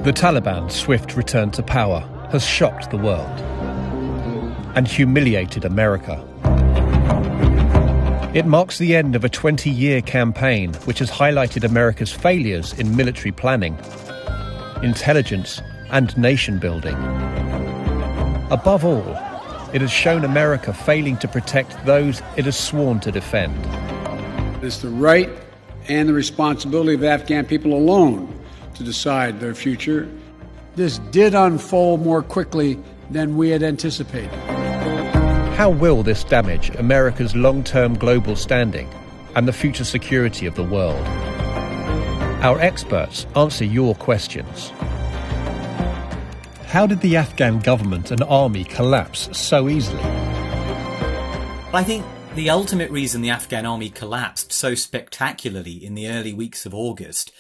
The Taliban's swift return to power has shocked the world and humiliated America. It marks the end of a 20-year campaign which has highlighted America's failures in military planning, intelligence and nation building. Above all, it has shown America failing to protect those it has sworn to defend. It's the right and the responsibility of the Afghan people alone to decide their future. This did unfold more quickly than we had anticipated. How will this damage America's long-term global standing and the future security of the world? Our experts answer your questions. How did the Afghan government and army collapse so easily? I think the ultimate reason the Afghan army collapsed so spectacularly in the early weeks of August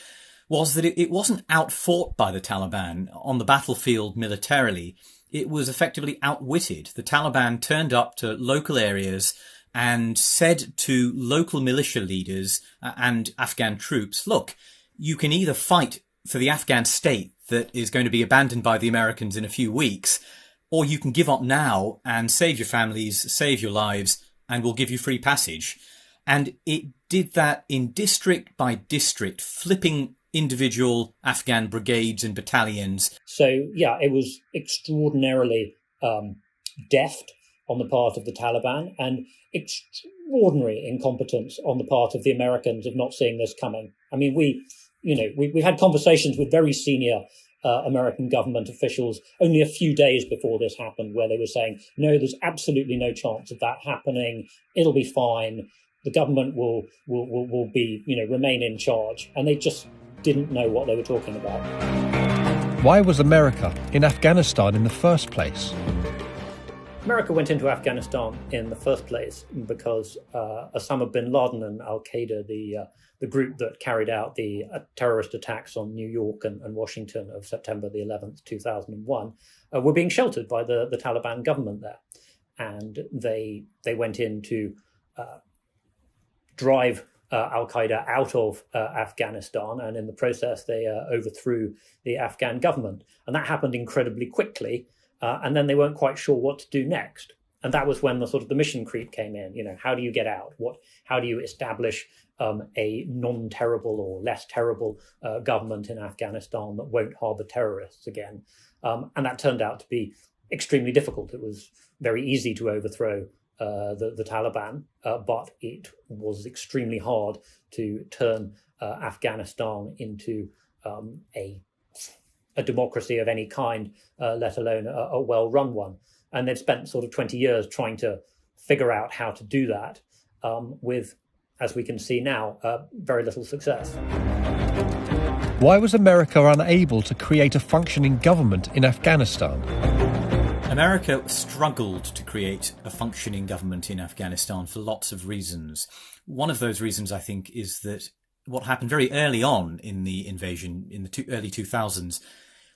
was that it wasn't outfought by the Taliban on the battlefield militarily. It was effectively outwitted. The Taliban turned up to local areas and said to local militia leaders and Afghan troops, look, you can either fight for the Afghan state that is going to be abandoned by the Americans in a few weeks, or you can give up now and save your families, save your lives, and we'll give you free passage. And it did that in district by district, flipping individual Afghan brigades and battalions. So, yeah, it was extraordinarily deft on the part of the Taliban and extraordinary incompetence on the part of the Americans of not seeing this coming. I mean, we've had conversations with very senior American government officials only a few days before this happened, where they were saying, no, there's absolutely no chance of that happening. It'll be fine. The government will be, remain in charge. And they just didn't know what they were talking about. Why was America in Afghanistan in the first place? America went into Afghanistan in the first place because Osama bin Laden and Al-Qaeda, the group that carried out the terrorist attacks on New York and Washington of September the 11th, 2001, were being sheltered by the Taliban government there. And they went in to drive Al-Qaeda out of Afghanistan, and in the process they overthrew the Afghan government. And that happened incredibly quickly, and then they weren't quite sure what to do next. And that was when the mission creep came in. How do you get out? How do you establish a non-terrible or less terrible government in Afghanistan that won't harbour terrorists again? And that turned out to be extremely difficult. It was very easy to overthrow the Taliban, but it was extremely hard to turn Afghanistan into a democracy of any kind, let alone a well-run one. And they've spent 20 years trying to figure out how to do that with, as we can see now, very little success. Why was America unable to create a functioning government in Afghanistan? America struggled to create a functioning government in Afghanistan for lots of reasons. One of those reasons, I think, is that what happened very early on in the invasion in the early 2000s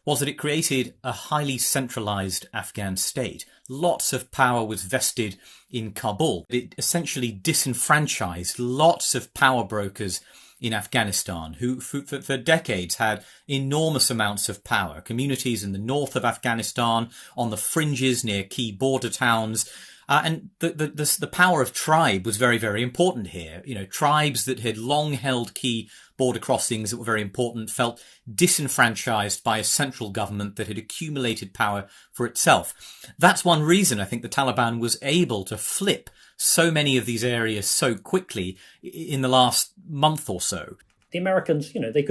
was that it created a highly centralized Afghan state. Lots of power was vested in Kabul. It essentially disenfranchised lots of power brokers in Afghanistan, who for decades had enormous amounts of power. Communities in the north of Afghanistan, on the fringes near key border towns. And the power of tribe was very, very important here. Tribes that had long held key border crossings that were very important felt disenfranchised by a central government that had accumulated power for itself. That's one reason I think the Taliban was able to flip so many of these areas so quickly in the last month or so. The Americans, they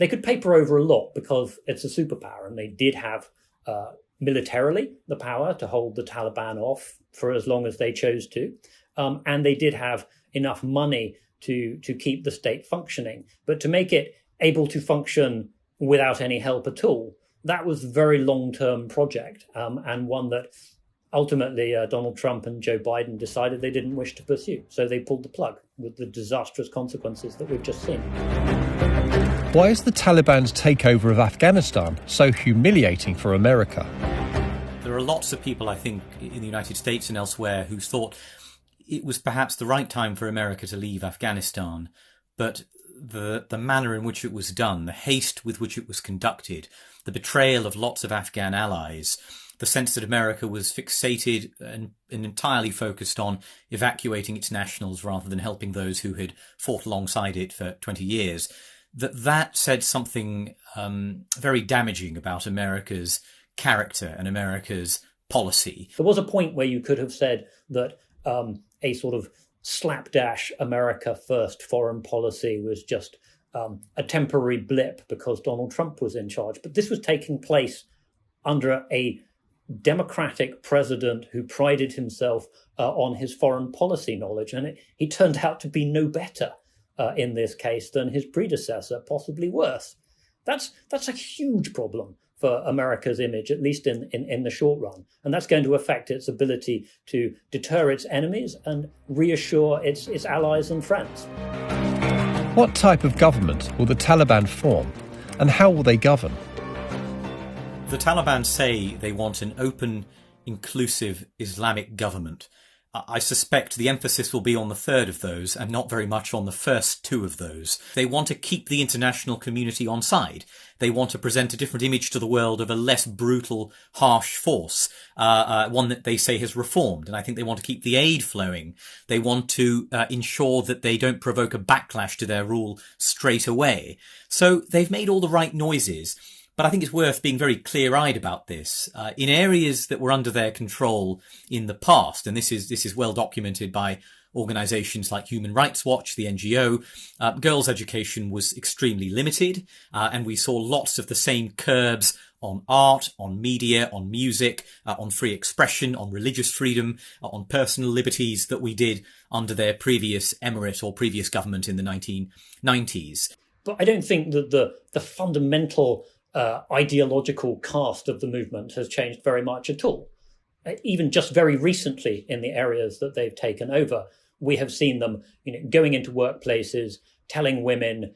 could paper over a lot because it's a superpower, and they did have militarily the power to hold the Taliban off for as long as they chose to. And they did have enough money to keep the state functioning. But to make it able to function without any help at all, that was a very long-term project, and one that ultimately Donald Trump and Joe Biden decided they didn't wish to pursue. So they pulled the plug with the disastrous consequences that we've just seen. Why is the Taliban's takeover of Afghanistan so humiliating for America? There are lots of people, I think, in the United States and elsewhere who thought it was perhaps the right time for America to leave Afghanistan. But the manner in which it was done, the haste with which it was conducted, the betrayal of lots of Afghan allies, the sense that America was fixated and entirely focused on evacuating its nationals rather than helping those who had fought alongside it for 20 years, that said something very damaging about America's character and America's policy. There was a point where you could have said that a sort of slapdash America first foreign policy was just a temporary blip because Donald Trump was in charge. But this was taking place under a democratic president who prided himself on his foreign policy knowledge. And he turned out to be no better in this case than his predecessor, possibly worse. That's a huge problem for America's image, at least in the short run. And that's going to affect its ability to deter its enemies and reassure its allies and friends. What type of government will the Taliban form, and how will they govern? The Taliban say they want an open, inclusive Islamic government. I suspect the emphasis will be on the third of those and not very much on the first two of those. They want to keep the international community on side. They want to present a different image to the world of a less brutal, harsh force, one that they say has reformed. And I think they want to keep the aid flowing. They want to ensure that they don't provoke a backlash to their rule straight away. So they've made all the right noises. But I think it's worth being very clear-eyed about this. In areas that were under their control in the past, and this is well documented by organisations like Human Rights Watch, the NGO, girls' education was extremely limited, and we saw lots of the same curbs on art, on media, on music, on free expression, on religious freedom, on personal liberties that we did under their previous emirate or previous government in the 1990s. But I don't think that the fundamental ideological cast of the movement has changed very much at all. Even just very recently in the areas that they've taken over, we have seen them going into workplaces, telling women,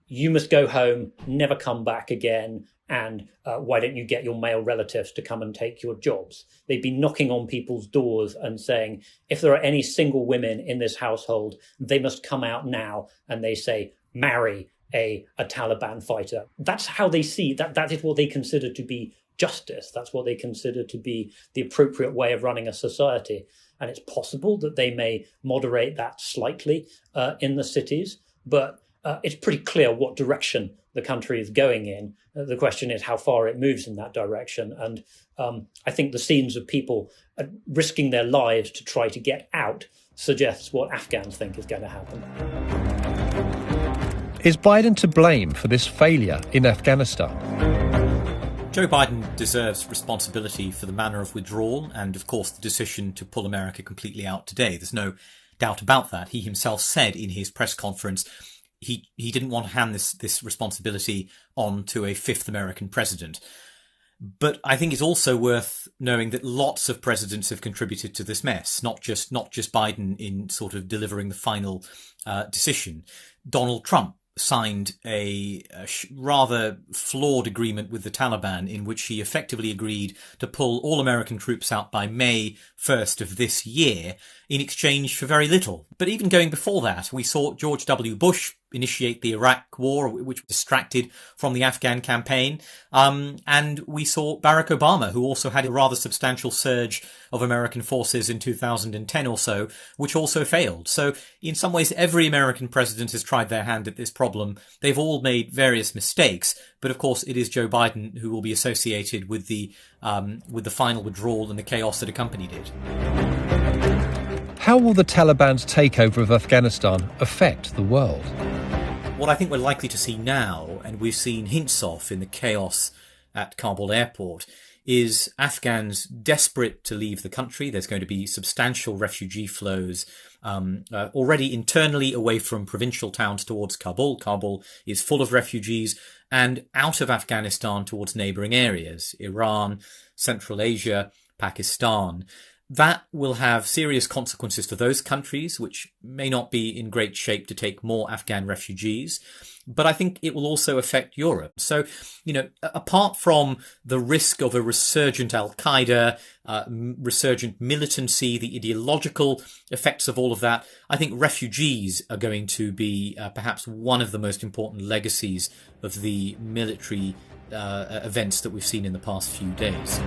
you must go home, never come back again, and why don't you get your male relatives to come and take your jobs? They've been knocking on people's doors and saying, if there are any single women in this household, they must come out now, and they say, marry a Taliban fighter. That's how they see that. That is what they consider to be justice. That's what they consider to be the appropriate way of running a society. And it's possible that they may moderate that slightly in the cities, but it's pretty clear what direction the country is going in. The question is how far it moves in that direction. And I think the scenes of people risking their lives to try to get out suggests what Afghans think is going to happen. Is Biden to blame for this failure in Afghanistan? Joe Biden deserves responsibility for the manner of withdrawal and, of course, the decision to pull America completely out today. There's no doubt about that. He himself said in his press conference he didn't want to hand this responsibility on to a fifth American president. But I think it's also worth knowing that lots of presidents have contributed to this mess, not just Biden in sort of delivering the final decision. Donald Trump signed a rather flawed agreement with the Taliban in which he effectively agreed to pull all American troops out by May 1st of this year in exchange for very little. But even going before that, we saw George W. Bush initiate the Iraq war, which distracted from the Afghan campaign. And we saw Barack Obama, who also had a rather substantial surge of American forces in 2010 or so, which also failed. So in some ways, every American president has tried their hand at this problem. They've all made various mistakes. But of course, it is Joe Biden who will be associated with the final withdrawal and the chaos that accompanied it. How will the Taliban's takeover of Afghanistan affect the world? What I think we're likely to see now, and we've seen hints of in the chaos at Kabul airport, is Afghans desperate to leave the country. There's going to be substantial refugee flows already internally away from provincial towns towards Kabul. Kabul is full of refugees, and out of Afghanistan towards neighbouring areas, Iran, Central Asia, Pakistan. That will have serious consequences to those countries, which may not be in great shape to take more Afghan refugees. but I think it will also affect Europe. So, apart from the risk of a resurgent Al-Qaeda, resurgent militancy, the ideological effects of all of that, I think refugees are going to be perhaps one of the most important legacies of the military events that we've seen in the past few days.